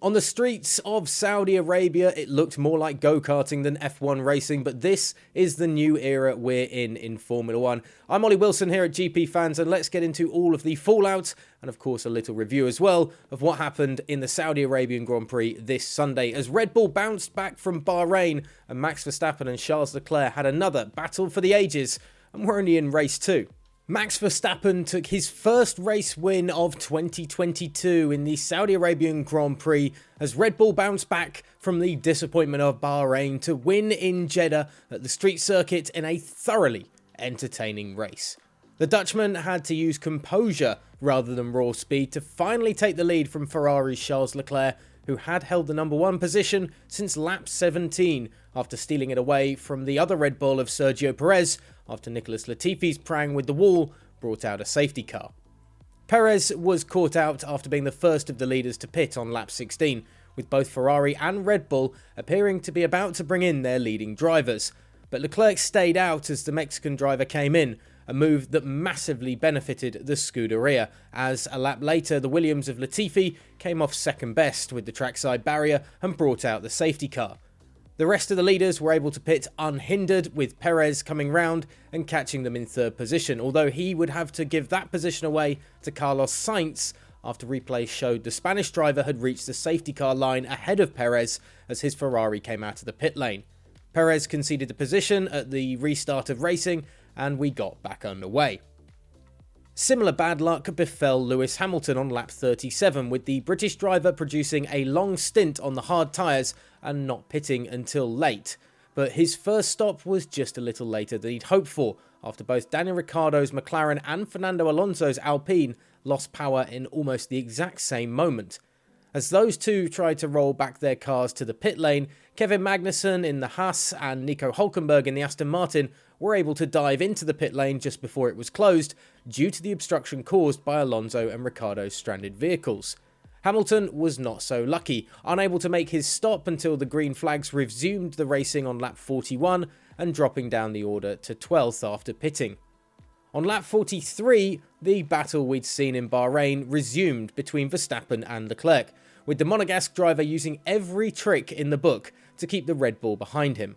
On the streets of Saudi Arabia, it looked more like go-karting than F1 racing, but this is the new era we're in Formula 1. I'm Ollie Wilson here at GPFans, and let's get into all of the fallout, and of course a little review as well, of what happened in the Saudi Arabian Grand Prix this Sunday, as Red Bull bounced back from Bahrain, and Max Verstappen and Charles Leclerc had another battle for the ages, and we're only in race 2. Max Verstappen took his first race win of 2022 in the Saudi Arabian Grand Prix as Red Bull bounced back from the disappointment of Bahrain to win in Jeddah at the street circuit in a thoroughly entertaining race. The Dutchman had to use composure rather than raw speed to finally take the lead from Ferrari's Charles Leclerc, who had held the number 1 position since lap 17 after stealing it away from the other Red Bull of Sergio Perez after Nicholas Latifi's prang with the wall brought out a safety car. Perez was caught out after being the first of the leaders to pit on lap 16, with both Ferrari and Red Bull appearing to be about to bring in their leading drivers, but Leclerc stayed out as the Mexican driver came in, a move that massively benefited the Scuderia, as a lap later the Williams of Latifi came off second best with the trackside barrier and brought out the safety car. The rest of the leaders were able to pit unhindered, with Perez coming round and catching them in third position, although he would have to give that position away to Carlos Sainz after replay showed the Spanish driver had reached the safety car line ahead of Perez as his Ferrari came out of the pit lane. Perez conceded the position at the restart of racing and we got back underway. Similar bad luck befell Lewis Hamilton on lap 37, with the British driver producing a long stint on the hard tyres and not pitting until late. But his first stop was just a little later than he'd hoped for, after both Daniel Ricciardo's McLaren and Fernando Alonso's Alpine lost power in almost the exact same moment. As those two tried to roll back their cars to the pit lane, Kevin Magnussen in the Haas and Nico Hülkenberg in the Aston Martin were able to dive into the pit lane just before it was closed due to the obstruction caused by Alonso and Ricciardo's stranded vehicles. Hamilton was not so lucky, unable to make his stop until the green flags resumed the racing on lap 41 and dropping down the order to 12th after pitting. On lap 43, the battle we'd seen in Bahrain resumed between Verstappen and Leclerc, with the Monegasque driver using every trick in the book to keep the Red Bull behind him.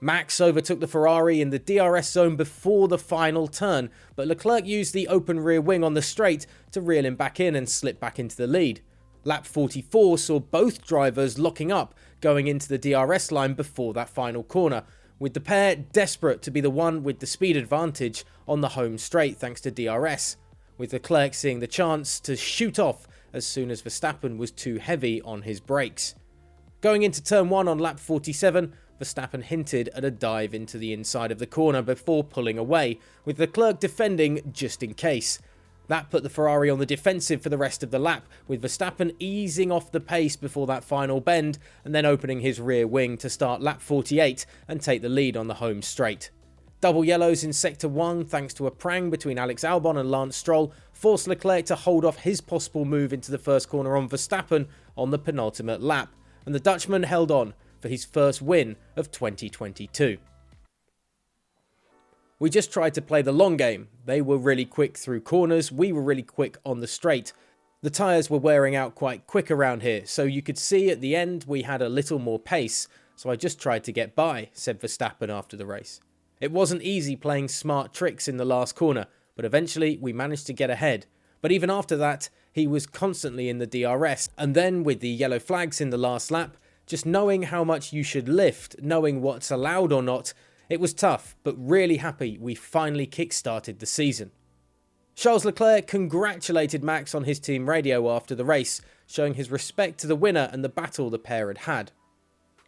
Max overtook the Ferrari in the DRS zone before the final turn, but Leclerc used the open rear wing on the straight to reel him back in and slip back into the lead. Lap 44 saw both drivers locking up going into the DRS line before that final corner, with the pair desperate to be the one with the speed advantage on the home straight thanks to DRS, with Leclerc seeing the chance to shoot off as soon as Verstappen was too heavy on his brakes. Going into turn 1 on lap 47, Verstappen hinted at a dive into the inside of the corner before pulling away, with Leclerc defending just in case. That put the Ferrari on the defensive for the rest of the lap, with Verstappen easing off the pace before that final bend and then opening his rear wing to start lap 48 and take the lead on the home straight. Double yellows in sector 1 thanks to a prang between Alex Albon and Lance Stroll forced Leclerc to hold off his possible move into the first corner on Verstappen on the penultimate lap, and the Dutchman held on for his first win of 2022. We just tried to play the long game. They were really quick through corners, we were really quick on the straight. The tyres were wearing out quite quick around here, so you could see at the end we had a little more pace, so I just tried to get by, said Verstappen after the race. It wasn't easy playing smart tricks in the last corner, but eventually we managed to get ahead. But even after that, he was constantly in the DRS, and then with the yellow flags in the last lap, just knowing how much you should lift, knowing what's allowed or not, it was tough, but really happy we finally kick-started the season. Charles Leclerc congratulated Max on his team radio after the race, showing his respect to the winner and the battle the pair had had.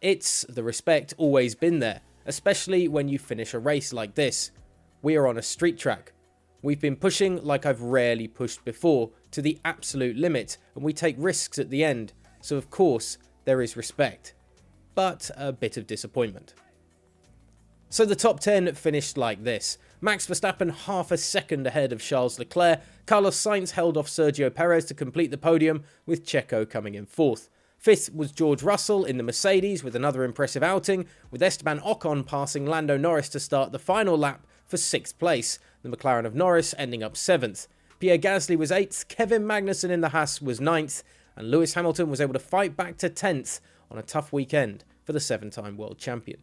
It's the respect always been there, especially when you finish a race like this. We are on a street track. We've been pushing like I've rarely pushed before, to the absolute limit, and we take risks at the end, so of course there is respect. But a bit of disappointment. So the top 10 finished like this. Max Verstappen half a second ahead of Charles Leclerc. Carlos Sainz held off Sergio Perez to complete the podium, with Checo coming in 4th. 5th was George Russell in the Mercedes with another impressive outing, with Esteban Ocon passing Lando Norris to start the final lap for 6th place, the McLaren of Norris ending up 7th. Pierre Gasly was 8th, Kevin Magnussen in the Haas was 9th, and Lewis Hamilton was able to fight back to 10th on a tough weekend for the 7-time world champion.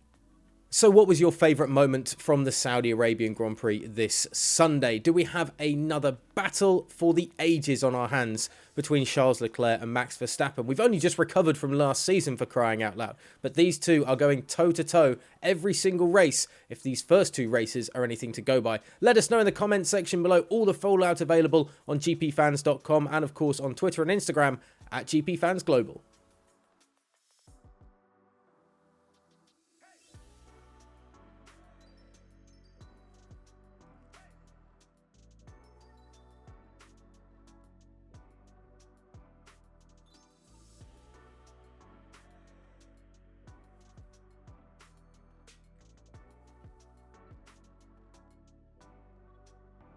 So what was your favourite moment from the Saudi Arabian Grand Prix this Sunday? Do we have another battle for the ages on our hands between Charles Leclerc and Max Verstappen? We've only just recovered from last season, for crying out loud, but these two are going toe-to-toe every single race if these first two races are anything to go by. Let us know in the comments section below. All the fallout available on gpfans.com and of course on Twitter and Instagram at GPFansGlobal.